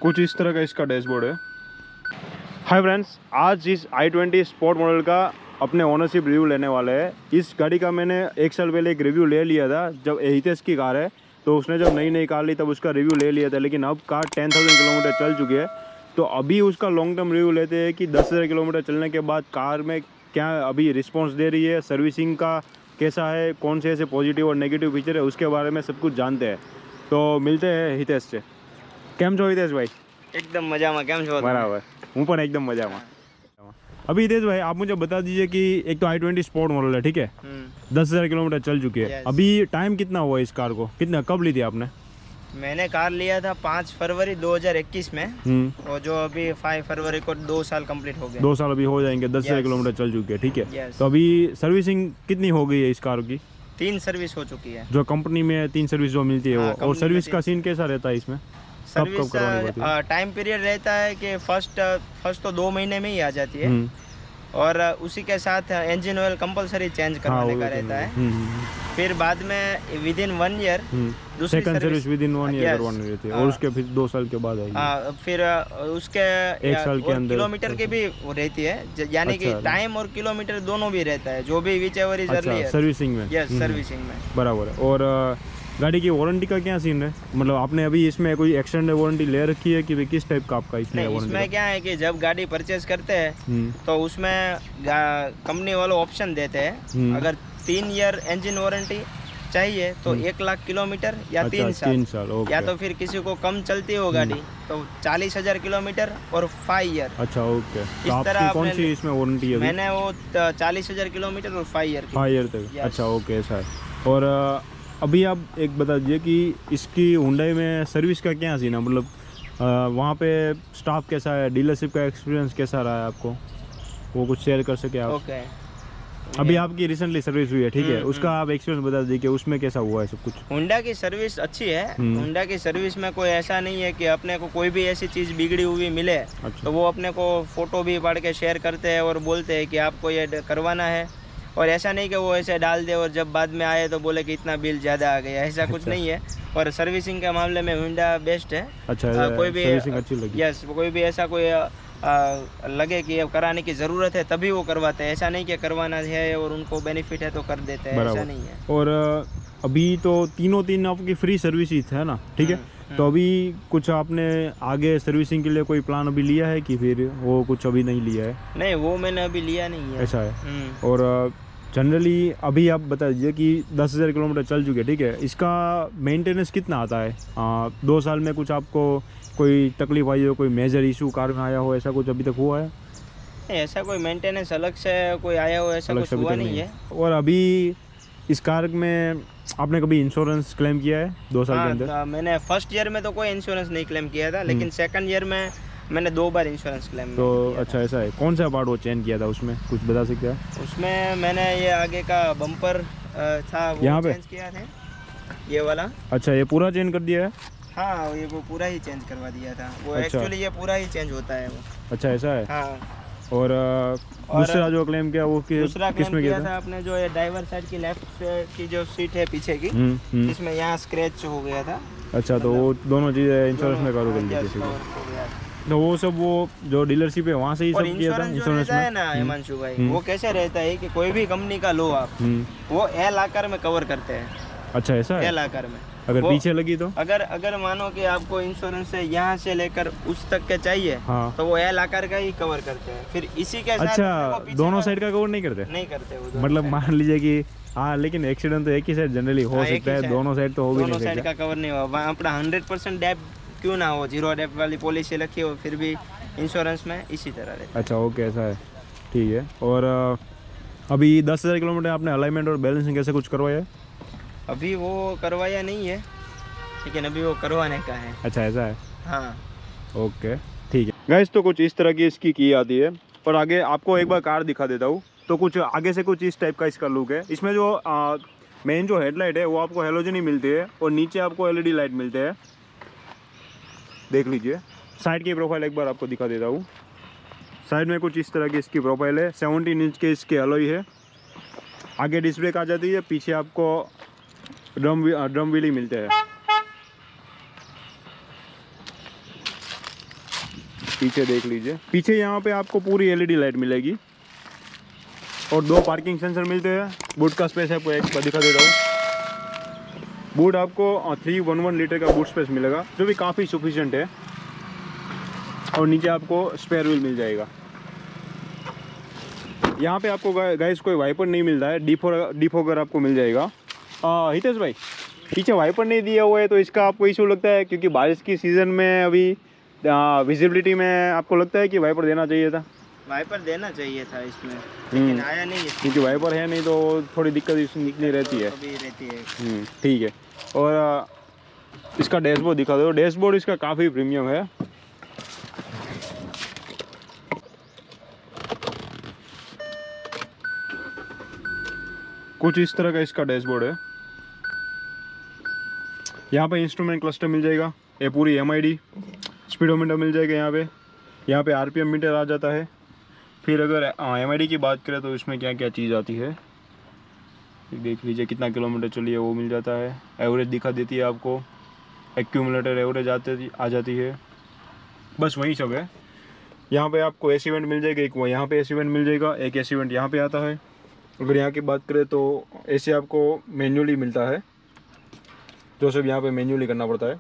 कुछ इस तरह का इसका डैशबोर्ड है। हाय फ्रेंड्स, आज इस i20 स्पोर्ट मॉडल का अपने ओनरशिप रिव्यू लेने वाले हैं। इस गाड़ी का मैंने 1 साल पहले एक रिव्यू ले लिया था, जब हितेश की कार है तो उसने जब नई कार ली तब उसका रिव्यू ले लिया था, लेकिन अब कार 10,000 किलोमीटर चल चुकी है। तो अभी उसका लॉन्ग टर्म रिव्यू लेते हैं कि 10,000 किलोमीटर चलने के बाद कार में क्या अभी रिस्पॉन्स दे रही है, सर्विसिंग का कैसा है, कौन से ऐसे पॉजिटिव और नेगेटिव फीचर है, उसके बारे में सब कुछ जानते हैं। तो मिलते हैं हितेश से। केम छो हितेश भाई? एकदम मजाમાં કેમ છો? बराबर, हूँ पण एकदम मजाમાં। अभी हितेश भाई आप मुझे बता दीजिए कि एक तो i20 स्पोर्ट मॉडल है, ठीक है, 10,000 किलोमीटर चल चुकी है। अभी टाइम कितना हुआ इस कार को, कितना कब ली थी आपने? मैंने कार लिया था 5 फरवरी 2021 में और जो अभी 5 फरवरी को 2 साल कंप्लीट हो गए। 2 साल अभी हो जाएंगे, 10,000 किलोमीटर चल चुकी है, ठीक है। तो अभी सर्विसिंग कितनी हो गई है इस कार की? 3 सर्विस हो चुकी है। जो कंपनी में 3 सर्विस जो मिलती है वो, और सर्विस का सीन कैसा रहता है इसमें? सर्विस टाइम पीरियड रहता है कि फर्स्ट तो 2 महीने में ही आ जाती है और उसी के साथ इंजन ऑयल कंपलसरी चेंज करवाने का रहता है। फिर बाद में विद इन 1 ईयर दूसरी सर्विस विद इन 1 ईयर करवानी रहती है और उसके फिर 2 साल के बाद आएगी। फिर उसके 1 साल के अंदर किलोमीटर की भी वो रहती है, यानी कि टाइम और किलोमीटर दोनों भी रहता है, जो भी which ever is early servicing में। यस, सर्विसिंग में बराबर है। और गाड़ी की वारंटी का क्या सीन है? मतलब आपने अभी इसमें कोई एक्सटेंडेड वारंटी ले रखी है कि किस टाइप का आपका इसमें वारंटी? इसमें क्या है कि जब गाड़ी परचेज करते हैं तो उसमें कंपनी वालों ऑप्शन देते हैं, अगर 3 ईयर इंजन वारंटी चाहिए तो 1 लाख किलोमीटर या 3 साल, या तो फिर किसी को कम चलती हो गाड़ी तो 40,000 किलोमीटर और 5 ईयर। अच्छा, ओके। इस तरह कौन सी इसमें वारंटी है? मैंने वो 40,000 किलोमीटर और 5 ईयर तक। अच्छा, ओके, ऐसा है। और अभी आप एक बता दीजिए कि इसकी हुंडई में सर्विस का क्या सीन है, मतलब वहाँ पे स्टाफ कैसा है, डीलरशिप का एक्सपीरियंस कैसा रहा है आपको, वो कुछ शेयर कर सके आप? ओके। अभी आपकी रिसेंटली सर्विस हुई है, ठीक है, उसका आप एक्सपीरियंस बता दीजिए कि उसमें कैसा हुआ है सब कुछ। होंडा की सर्विस अच्छी है। होंडा की सर्विस में कोई ऐसा नहीं है कि अपने को कोई भी ऐसी चीज़ बिगड़ी हुई मिले तो वो अपने को फ़ोटो भी पढ़ के शेयर करते हैं और बोलते हैं कि आपको ये करवाना है, और ऐसा नहीं कि वो ऐसे डाल दे और जब बाद में आए तो बोले कि इतना बिल ज़्यादा आ गया, ऐसा कुछ नहीं है। और सर्विसिंग के मामले में होंडा बेस्ट है। अच्छा, कोई भी सर्विसिंग अच्छी लगी? यस, कोई भी ऐसा कोई लगे कि अब कराने की ज़रूरत है तभी वो करवाते हैं, ऐसा नहीं कि करवाना है और उनको बेनिफिट है तो कर देते हैं, ऐसा नहीं है। और अभी तो तीन आपकी फ्री सर्विस ही है ना, ठीक है। तो अभी कुछ आपने आगे सर्विसिंग के लिए कोई प्लान अभी लिया है कि फिर वो कुछ अभी नहीं लिया है? नहीं, वो मैंने अभी लिया नहीं है। ऐसा है। और जनरली अभी आप बता दीजिए कि 10,000 किलोमीटर चल चुके, ठीक है, इसका मेंटेनेंस कितना आता है? 2 साल में कुछ आपको कोई तकलीफ आई हो, कोई मेजर इशू कार में आया हो, ऐसा कुछ अभी तक हुआ है? नहीं, ऐसा कोई मेंटेनेंस अलग से कोई आया हो ऐसा कुछ हुआ नहीं है। और अभी इस कार में आपने कभी इंश्योरेंस क्लेम किया है 2 साल के अंदर? मैंने फर्स्ट ईयर में तो कोई इंश्योरेंस नहीं क्लेम किया था, लेकिन सेकंड ईयर में मैंने 2 बार इंश्योरेंस क्लेम तो किया। अच्छा, ऐसा है। कौन सा पार्ट वो चेंज किया था उसमें, कुछ बता सकते हैं? उसमें मैंने ये आगे का बम्पर था वो यहाँ पे चेंज किया था, ये वाला। अच्छा, ये पूरा चेंज कर दिया है? हाँ, ये वो पूरा ही चेंज करवा दिया था वो। एक्चुअली ये पूरा ही चेंज होता है वो। अच्छा, ऐसा है। हाँ। और दूसरा जो क्लेम किया वो किसमें किया था आपने? जो ये ड्राइवर साइड की लेफ्ट की जो सीट है पीछे की, इसमें यहाँ स्क्रैच हो गया था। अच्छा, तो वो दोनों चीज़ें इंश्योरेंस में कवर कर ली थी। तो वो सब वो जो डीलरशिप है वहाँ से ही सब किया था इंश्योरेंस में? है ना हिमांशु भाई, वो कैसे रहता है कि कोई भी कंपनी का लो आप, वो एल आकार में कवर करते हैं। अच्छा, ऐसा है। एल आकार में अगर पीछे लगी तो अगर मानो कि आपको इंश्योरेंस है यहाँ से लेकर उस तक के चाहिए, तो वो एल आकार का ही कवर करते हैं। फिर इसी के साथ अच्छा, दोनों साइड का कवर नहीं करते वो? मतलब मान लीजिए कि हाँ, लेकिन एक्सीडेंट तो एक ही साइड जनरली हो सकता है, दोनों साइड तो हो भी नहीं सकता। दोनों साइड का कवर नहीं हुआ। अपना 100% डेप क्यों ना हो, 0 डेप वाली पॉलिसी रखी हो, फिर भी इंश्योरेंस में इसी तरह रहता है। अच्छा, ओके, ऐसा है, ठीक है। और अभी 10,000 किलोमीटर आपने अलाइनमेंट और बैलेंसिंग कैसे कुछ करवाया है? अभी वो करवाया नहीं है, लेकिन अभी वो करवाने का है। अच्छा, ऐसा है। हाँ, ओके, ठीक है। गाइस, तो कुछ इस तरह की इसकी की आती है। और आगे आपको एक बार कार दिखा देता हूँ। तो कुछ आगे से कुछ इस टाइप का इसका लुक है। इसमें जो मेन जो हेडलाइट है वो आपको हेलोजन ही मिलती है और नीचे आपको LED लाइट मिलते हैं, देख लीजिए। साइड की प्रोफाइल एक बार आपको दिखा देता हूँ। साइड में कुछ इस तरह की इसकी प्रोफाइल है। 17 इंच के इसके अलॉय है। आगे डिस्क ब्रेक आ जाती है, पीछे आपको ड्रम व्हील ही मिलते हैं। पीछे देख लीजिए, पीछे यहाँ पे आपको पूरी एलईडी लाइट मिलेगी और 2 पार्किंग सेंसर मिलते हैं। बूट का स्पेस आपको एक बार दिखा दे रहा हूँ। बूट आपको 311 लीटर का बूट स्पेस मिलेगा जो भी काफ़ी सफिशिएंट है। और नीचे आपको स्पेयर व्हील मिल जाएगा। यहाँ पे आपको गाइस कोई वाइपर नहीं मिल रहा है, डिफॉगर आपको मिल जाएगा। हितेश भाई, पीछे वाइपर नहीं दिया हुआ है तो इसका आपको इशू लगता है? क्योंकि बारिश की सीज़न में अभी विजिबिलिटी में आपको लगता है कि वाइपर देना चाहिए था? वाइपर देना चाहिए था इसमें, लेकिन आया नहीं इसमें। क्योंकि वाइपर है नहीं तो थोड़ी दिक्कत इसमें रहती है। ठीक है। और इसका डैशबोर्ड दिखा दो। डैशबोर्ड इसका काफ़ी प्रीमियम है। कुछ इस तरह का इसका डैशबोर्ड है। यहाँ पे इंस्ट्रूमेंट क्लस्टर मिल जाएगा, ये पूरी MID स्पीडोमीटर मिल जाएगा। यहाँ पे RPM मीटर आ जाता है। फिर अगर MID की बात करें तो इसमें क्या क्या चीज़ आती है देख लीजिए, कितना किलोमीटर चली है वो मिल जाता है। एवरेज दिखा देती है आपको, एक्यूमुलेटर एवरेज आ जाती है, बस वही सब है। यहाँ पे आपको AC वेंट मिल जाएगा, एक यहाँ पे AC वेंट मिल जाएगा, एक AC वेंट यहाँ पे आता है। अगर यहाँ की बात करें तो AC आपको मैन्युअली मिलता है, जो सब यहाँ पे मैन्युअली करना पड़ता है।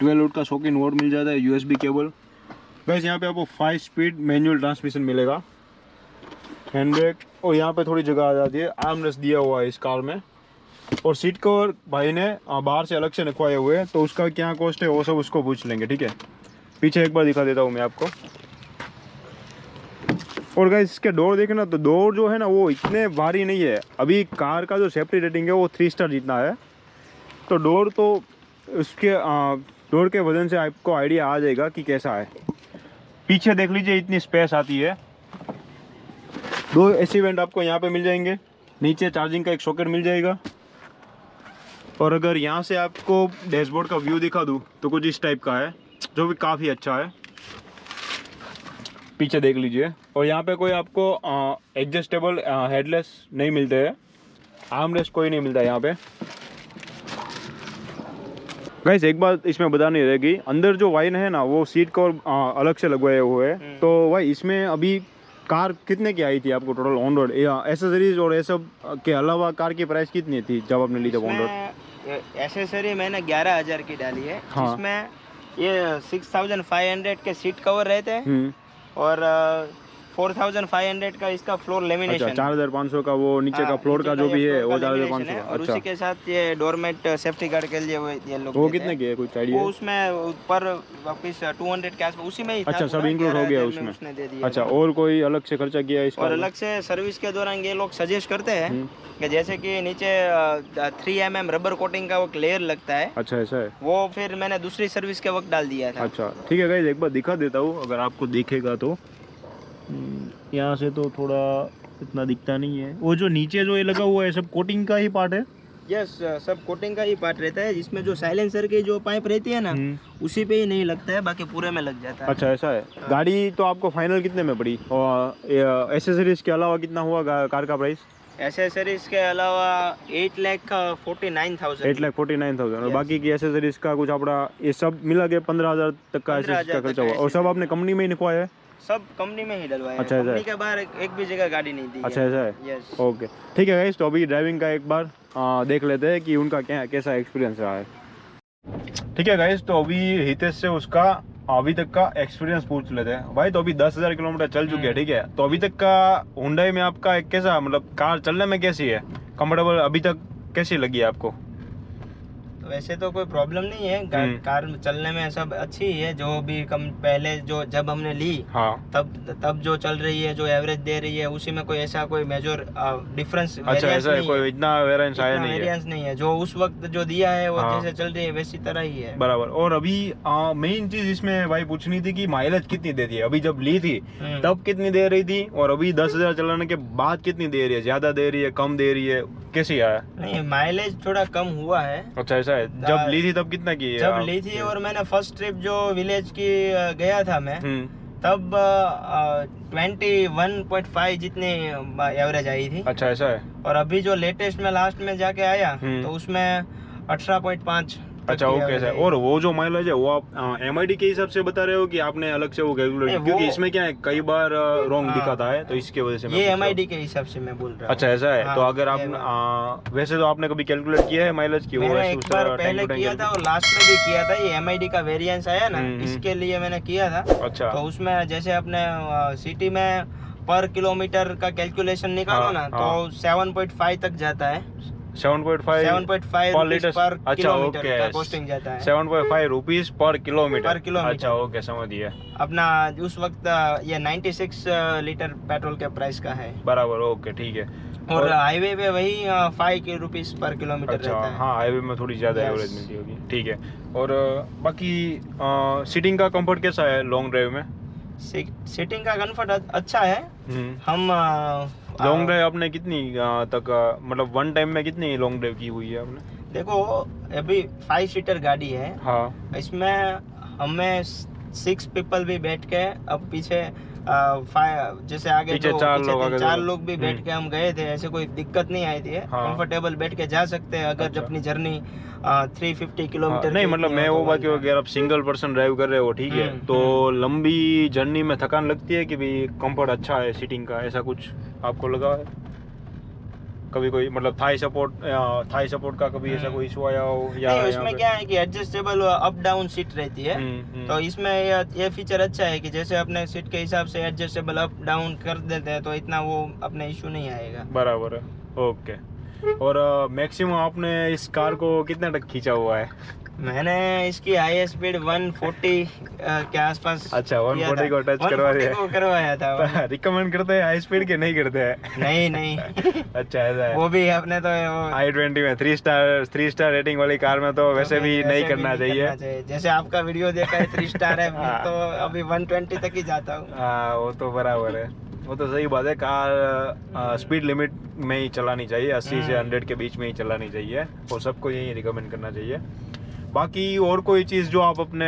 12 वोल्ट का शॉकिंग वोट मिल जाता है, USB केबल। बस यहाँ पे आपको 5 स्पीड मैनुअल ट्रांसमिशन मिलेगा, हैंड ब्रेक, और यहाँ पे थोड़ी जगह आ जाती है। आर्मरेस्ट दिया हुआ है इस कार में। और सीट कवर भाई ने बाहर से अलग से रखवाए हुए हैं, तो उसका क्या कॉस्ट है वो सब उसको पूछ लेंगे, ठीक है। पीछे एक बार दिखा देता हूँ मैं आपको। और गाइस इसके डोर देखें ना, तो डोर जो है ना वो इतने भारी नहीं है। अभी कार का जो सेफ्टी रेटिंग है वो 3 स्टार जितना है, तो डोर तो उसके डोर के वजन से आपको आइडिया आ जाएगा कि कैसा है। पीछे देख लीजिए, इतनी स्पेस आती है। 2 AC वेंट आपको यहाँ पे मिल जाएंगे, नीचे चार्जिंग का एक सॉकेट मिल जाएगा। और अगर यहाँ से आपको डैशबोर्ड का व्यू दिखा दूँ तो कुछ इस टाइप का है, जो भी काफ़ी अच्छा है। पीछे देख लीजिए। और यहाँ पे कोई आपको एडजस्टेबल हेडलेस नहीं मिलते हैं, आर्मरेस्ट कोई नहीं मिलता है यहाँ पे। गाइस एक बात इसमें बतानी रहेगी, अंदर जो वाइन है ना वो सीट कवर अलग से लगवाए हुए हैं। तो भाई इसमें अभी कार कितने की आई थी आपको टोटल ऑन रोड, एसेसरीज और ये सब के अलावा कार की प्राइस कितनी थी जब आपने ली जब ऑन रोड? एसेसरी मैंने 11,000 की डाली है। हाँ। जिसमें ये 6500 के सीट कवर रहते हैं और 4500 का इसका फ्लोर लेमिनेशन। अच्छा, 4500 का वो नीचे का फ्लोर का जो भी है वो 4500 का। और उसी के साथ ये डोरमेट सेफ्टी गार्ड के लिए ये लोग वो कितने की है कुछ आइडिया? वो उसमें ऊपर वापस 200 के आसपास उसी में ही था। अच्छा, सब इंक्लूड हो गया उसमें, उसने दे दिया। अच्छा, और कोई अलग से खर्चा किया इसका? और अलग से सर्विस के दौरान ये लोग सजेस्ट करते हैं कि जैसे कि नीचे 3 mm रबर कोटिंग का वो लेयर लगता है। अच्छा, ऐसा है। वो फिर मैंने दूसरी सर्विस के वक्त डाल दिया था। अच्छा, ठीक है गाइस, एक बार दिखा देता हूँ अगर आपको दिखेगा तो। यहाँ से तो थोड़ा इतना दिखता नहीं है। वो जो नीचे जो ये लगा हुआ है सब कोटिंग का ही पार्ट है? यस, सब कोटिंग का ही पार्ट रहता है, जिसमें जो साइलेंसर की जो पाइप रहती है ना उसी पे ही नहीं लगता है, बाकी पूरे में लग जाता है। अच्छा, ऐसा है। गाड़ी तो आपको फाइनल कितने में पड़ी और एसेसरीज के अलावा कितना हुआ कार का प्राइस? एसेसरीज के अलावा 8,49,000। 8,49,000 और बाकी की एसेसरीज का कुछ अपना ये सब मिला के 15,000 तक का एसेसरीज का खर्चा हुआ। और सब आपने कंपनी में ही लिखवाया है? सब कंपनी में ही डलवाया। अच्छा, कंपनी के बाहर एक भी जगह गाड़ी नहीं दी। अच्छा, ऐसा है। यस, ओके, ठीक है गाइस, तो अभी ड्राइविंग का एक बार देख लेते हैं कि उनका कैसा एक्सपीरियंस रहा है। ठीक है गाइस, तो अभी हितेश से उसका अभी तक का एक्सपीरियंस पूछ लेते हैं। भाई तो अभी 10,000 किलोमीटर चल चुके हैं, ठीक है, तो अभी तक का हुंडई में आपका एक कैसा, मतलब कार चलने में कैसी है, कंफर्टेबल अभी तक कैसी लगी है आपको? वैसे तो कोई प्रॉब्लम नहीं है, कार चलने में सब अच्छी है। जो भी कम पहले जो जब हमने ली तब जो चल रही है, जो एवरेज दे रही है, उसी में कोई ऐसा कोई मेजर डिफरेंस। अच्छा, ऐसा है, कोई इतना वेरिएंस आया नहीं है। जो उस वक्त जो दिया है और जैसे चल रही है वैसी तरह ही है, बराबर। और अभी मेन चीज इसमें भाई पूछनी थी कि माइलेज कितनी देती है? अभी जब ली थी तब कितनी दे रही थी और अभी 10,000 चलाने के बाद कितनी दे रही है? ज्यादा दे रही है, कम दे रही है, कैसी आया? नहीं, माइलेज थोड़ा कम हुआ है। अच्छा, ऐसा है। जब ली थी तब कितना की? जब ली थी और मैंने फर्स्ट ट्रिप जो विलेज की गया था मैं, तब 21.5 जितनी एवरेज आई थी। अच्छा, ऐसा है। और अभी जो लेटेस्ट में लास्ट में जाके आया तो उसमें 18.5 अच्छा ओके सर। और वो जो माइलेज है वो आप एमआईडी के हिसाब से बता रहे हो कि आपने अलग से वो कैलकुलेट, क्योंकि इसमें क्या है कई बार रॉन्ग दिखाता है, तो इसके वजह से मैं ये एमआईडी के हिसाब से मैं बोल रहा हूँ। अच्छा ऐसा है। तो अगर आप वैसे तो आपने कभी कैलकुलेट किया है माइलेज की? मैंने एक बार पहले किया था और लास्ट में भी किया था। ये एमआईडी का वेरिएंस आया ना, इसके लिए मैंने किया था। अच्छा। तो उसमें जैसे अपने सिटी में पर किलोमीटर का कैलकुलेशन निकालो ना, तो 7.5 तक जाता है। 7.5 पर लीटर पर अच्छा किलोमीटर ओके का कॉस्टिंग जाता है। 7.5 रुपीज पर किलोमीटर। पर किलोमीटर। अच्छा ओके समझ गया। अपना उस वक्त ये 96 लीटर पेट्रोल के प्राइस का है। बराबर ओके ठीक है। और हाईवे पे वही 5 रुपीस पर किलोमीटर अच्छा, रहता है। हाँ हाईवे में थोड़ी ज़्यादा एवरेज मिलती होगी। ठीक है। और बाकी सीटिंग का कंफर्ट कैसा है लॉन्ग ड्राइव में? सीटिंग का कंफर्ट अच्छा है। हम लॉन्ग ड्राइव आपने कितनी तक मतलब वन टाइम में कितनी लॉन्ग ड्राइव की हुई है आपने? देखो अभी 5 सीटर गाड़ी है। हाँ। इसमें हमें 6 पीपल भी बैठ के, अब पीछे जैसे आगे पीछे दो, 4 लोग भी बैठ के हम गए थे। ऐसे कोई दिक्कत नहीं आई थी। हाँ। कंफर्टेबल बैठ के जा सकते हैं अगर अपनी जर्नी 350 किलोमीटर नहीं मतलब मैं वो बात की अगर आप सिंगल पर्सन ड्राइव कर रहे हो ठीक है, तो लंबी जर्नी में थकान लगती है कि भाई कंफर्ट अच्छा है सीटिंग का, ऐसा कुछ आपको लगा है कभी? कोई मतलब थाई सपोर्ट का कभी ऐसा कोई इशू आया हो? या नहीं, उसमें क्या है कि एडजस्टेबल अप डाउन सीट रहती है। तो इसमें ये फीचर अच्छा है कि जैसे अपने सीट के हिसाब से एडजस्टेबल अप डाउन कर देते हैं, तो इतना वो अपने इशू नहीं आएगा। बराबर है ओके। और मैक्सिमम आपने इस कार को कितने तक खींचा हुआ है? मैंने इसकी हाई स्पीड 140 के आसपास। अच्छा 140 को टच करवाया था। रिकमेंड करते हैं हाई स्पीड के? नहीं करते हैं? नहीं अच्छा ऐसा है। वो भी अपने तो i20 में 3 स्टार रेटिंग वाली कार में तो वैसे भी नहीं करना चाहिए। जैसे आपका वीडियो देखा है 3 स्टार है, तो अभी 120 तक ही जाता हूँ। हाँ वो तो बराबर है, वो तो सही बात है। कार स्पीड लिमिट में ही चलानी चाहिए, 80 से 100 के बीच में ही चलानी चाहिए, और सबको यही रिकमेंड करना चाहिए। बाकी और कोई चीज जो आप अपने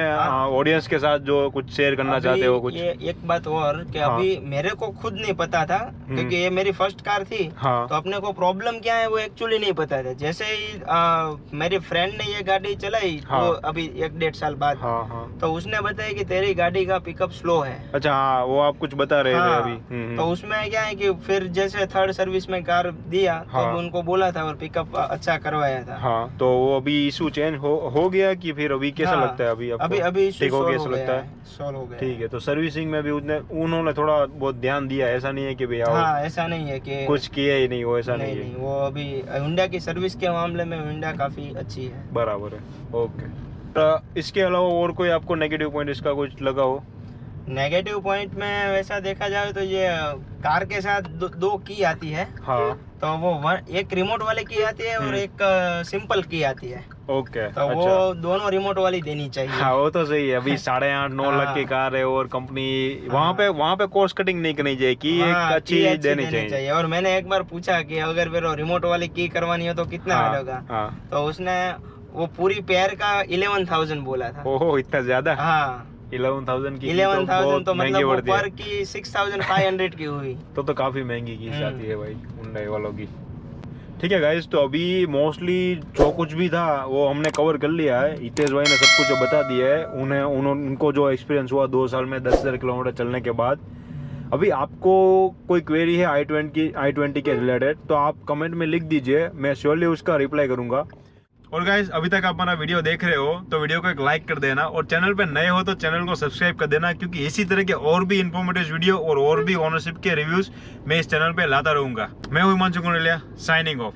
ऑडियंस के साथ जो कुछ शेयर करना चाहते हो? कुछ ये एक बात और कि अभी मेरे को खुद नहीं पता था, क्योंकि ये मेरी फर्स्ट कार थी। तो अपने को प्रॉब्लम क्या है वो एक्चुअली नहीं पता था। जैसे ही मेरे फ्रेंड ने ये गाड़ी चलाई, वो अभी 1-1.5 साल बाद, तो उसने बताया कि तेरी गाड़ी का पिकअप स्लो है। अच्छा हाँ, वो आप कुछ बता रहे थे अभी। तो उसमें क्या है कि फिर जैसे थर्ड सर्विस में कार दिया, तो उनको बोला था और पिकअप अच्छा करवाया था। हाँ, तो वो अभी इशू चेंज हो गया कि फिर अभी कैसा लगता है? अभी ठीक हो गया, लगता है? सॉल्व हो गया। ठीक है। तो सर्विसिंग में भी उन्होंने थोड़ा बहुत ध्यान दिया, ऐसा नहीं है कि भैया ऐसा नहीं है कि कुछ किया ही नहीं, वो ऐसा नहीं है। वो अभी होंडा की सर्विस के मामले में होंडा काफी अच्छी है। बराबर है ओके। तो इसके अलावा और कोई आपको नेगेटिव पॉइंट इसका कुछ लगा हो? नेगेटिव पॉइंट में वैसा देखा जाए तो ये कार के साथ दो की आती है। हाँ। तो वो एक रिमोट वाली की आती है और एक सिंपल की आती है। ओके। तो वो दोनों रिमोट वाली देनी चाहिए। हाँ वो तो सही है। अभी 8.5-9 लाख की कार है और कंपनी वहाँ पे कॉस्ट कटिंग नहीं करनी चाहिए, की एक अच्छी देनी चाहिए। और मैंने एक बार पूछा कि अगर मेरे रिमोट वाली की करवानी हो तो कितना लगेगा? तो उसने वो पूरी पेयर का 11,000 बोला था। ओहो इतना ज्यादा? हाँ 11,000 की 11,000 तो मतलब पर की 6,500 की हुई। तो काफी महंगी की जाती है भाई हुंडई वालों की। ठीक है गाइस, तो अभी मोस्टली जो कुछ भी था वो हमने कवर कर लिया है। हितेश भाई ने सब कुछ बता दिया है। उनको जो एक्सपीरियंस हुआ 2 साल में 10,000 किलोमीटर चलने के बाद। अभी आपको कोई क्वेरी है i20 के रिलेटेड तो आप कमेंट में लिख दीजिए, मैं श्योरली उसका रिप्लाई करूंगा। और गाइस अभी तक आप हमारा वीडियो देख रहे हो तो वीडियो को एक लाइक कर देना, और चैनल पे नए हो तो चैनल को सब्सक्राइब कर देना, क्योंकि इसी तरह के और भी इन्फॉर्मेटिव वीडियो और भी ओनरशिप के रिव्यूज मैं इस चैनल पे लाता रहूंगा। मैं हूं हिमांशु कुंडलिया, साइनिंग ऑफ।